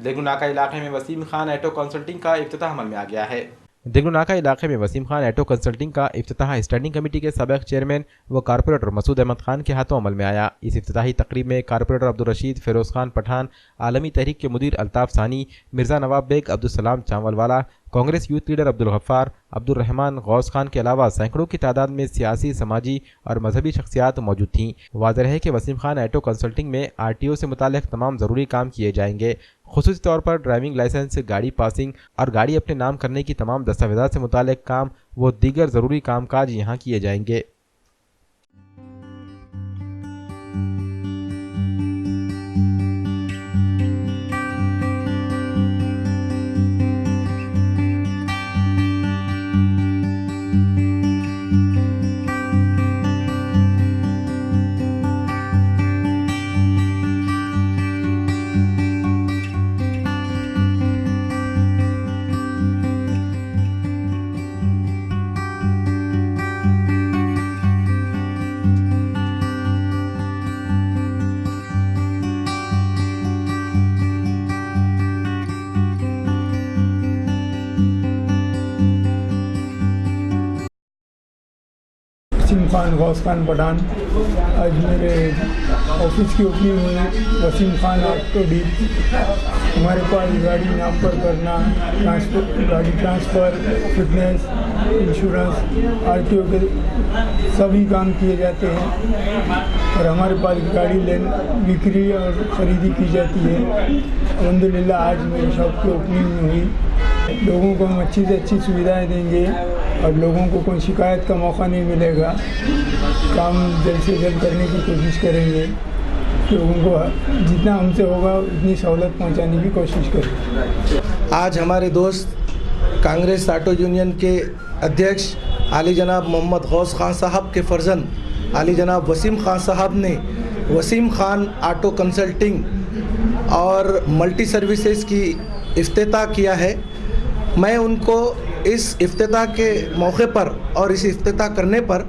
देगुनाका इलाके में Wasim Khan auto consulting का इफ्तिताह अमल में आ गया है। देगुनाका इलाके में वसीम खान ऑटो कंसल्टिंग का इफ्तिताह स्टैंडिंग कमेटी के सबक चेयरमैन व कारपोरेटर मसूद अहमद खान के हाथों अमल में आया। इस इफ्तिताही तकरीब में कारपोरेटर अब्दुल रशीद, फिरोज खान पठान, आलमी तहरीक के मुदीर अल्ताफ सानी, मिर्ज़ा नवाब bag, Abdul Salam Chawalwala, Congress youth leader Abdul Gaffar, Abdul Rahman, Ghaus Khan के अलावा सैकड़ों की तादाद में सियासी, समाजी और मजहबी शख्सियात मौजूद थीं। वाज़ेह है कि वसीम खान ऑटो कंसल्टिंग में RTO से मुताल्लिक़ तमाम ज़रूरी काम किए जाएंगे। खुसूसी तौर पर ड्राइविंग लाइसेंस, गाड़ी पासिंग और गाड़ी अपने नाम करने की तमाम दस्तावेज़ात से मुताल्लिक़ काम व दीगर ज़रूरी कामकाज यहाँ किए जाएंगे। वसीम खान, गौस खान पठान। आज मेरे ऑफिस की ओपनिंग हुई। वसीम खान ऑटो डीप। हमारे पास गाड़ी नाम पर करना, गाड़ी ट्रांसफ़र, फिटनेस, इंश्योरेंस, RTO के सभी काम किए जाते हैं और हमारे पास गाड़ी बिक्री और ख़रीदी की जाती है। अल्हम्दुलिल्लाह आज मेरी शॉप की ओपनिंग हुई। लोगों को हम अच्छी से अच्छी सुविधाएं देंगे और लोगों को कोई शिकायत का मौका नहीं मिलेगा। काम जल्द से जल्द करने की कोशिश करेंगे। लोगों को जितना हमसे होगा उतनी सहूलत पहुंचाने की कोशिश करेंगे। आज हमारे दोस्त कांग्रेस ऑटो यूनियन के अध्यक्ष आली जनाब मोहम्मद गौस खान साहब के फर्जंद आली जनाब वसीम खान साहब ने वसीम खान ऑटो कंसल्टिंग और मल्टी सर्विसेज की इफ्तिताह किया है। मैं उनको इस इफ्तिताह के मौके पर और इस इफ्तिताह करने पर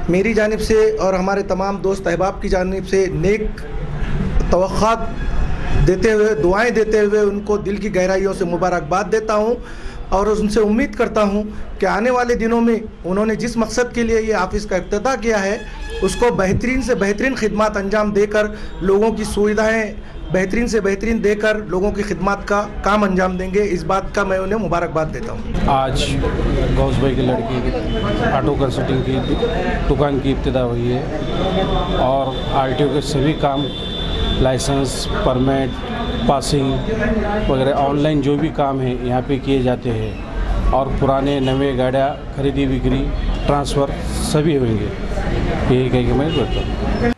मेरी जानिब से और हमारे तमाम दोस्त अहबाब की जानिब से नेक तवक्कात देते हुए, दुआएं देते हुए उनको दिल की गहराइयों से मुबारकबाद देता हूं और उनसे उम्मीद करता हूं कि आने वाले दिनों में उन्होंने जिस मकसद के लिए ये ऑफ़िस का इफ्तिताह किया है उसको बेहतरीन से बेहतरीन खिदमत अंजाम देकर, लोगों की सुविधाएँ बेहतरीन से बेहतरीन देकर लोगों की खिदमत का काम अंजाम देंगे। इस बात का मैं उन्हें मुबारकबाद देता हूँ। आज गौस भाई की लड़की ऑटो कंसल्टिंग की दुकान की इब्तिदा हुई है और RTO के सभी काम, लाइसेंस, परमिट, पासिंग वगैरह ऑनलाइन जो भी काम है यहाँ पे किए जाते हैं और पुराने नवे गाड़ियाँ खरीदी बिक्री ट्रांसफ़र सभी होंगे। यही कह के मैं बोलता हूँ।